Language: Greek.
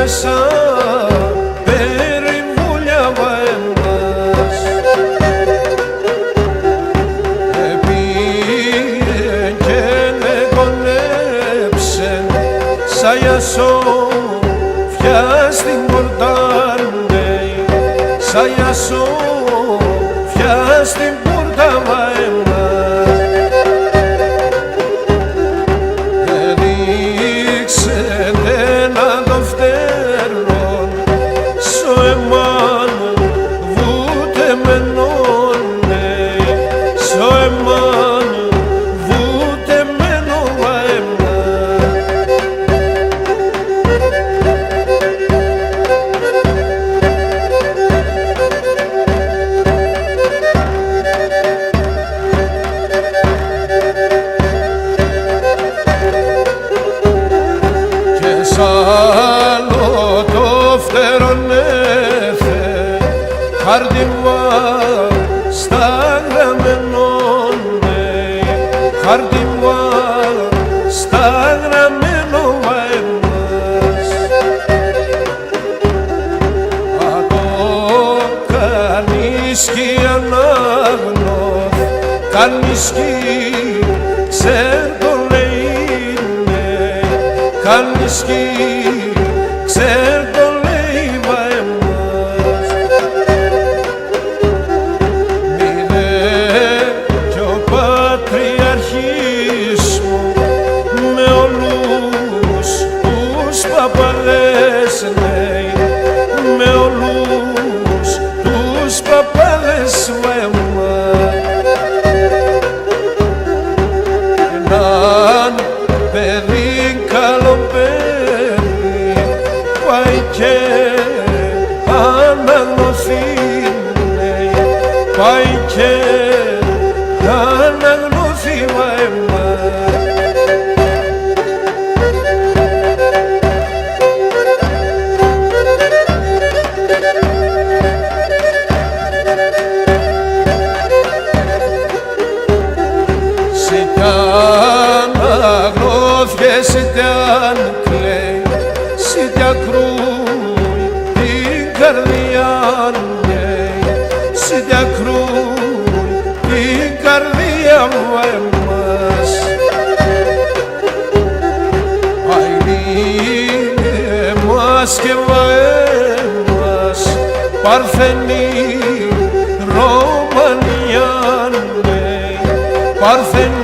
μέσα περιβούλια εμάς. Επήγε και με κονέψε σαν για Σόφια στην πορτάνε, σαν για Σόφια στην πόρτα εμάς. Έδειξετε να το φτερόν σο εμάν βουτεμένονε, σο εμάν βουτεμένο εμάς. Σ' άλλο το φτερόν έφε χάρτιμα στα γραμμένονε, χάρτιμα στα γραμμένο εμάς. Από κανείς κι ανάγνωθ, κανείς κι κανείς κι ξέρ' το λέει εμάς. Μη δε κι ο πατριαρχής μου με όλους τους παπάδες λέει, με όλους τους παπάδες εμάς. Έναν παιδί καλό παιδί πάει και αναγνωθεί, πάει και αναγνωθεί εμάς. Σ' αν κλαίει, σ' ακρούει την καρδιά, σ' ακρούει την καρδιά μου εμάς. Αηλίνε μας και εμάς, Παρθενή Ρωμανιά, Παρθενή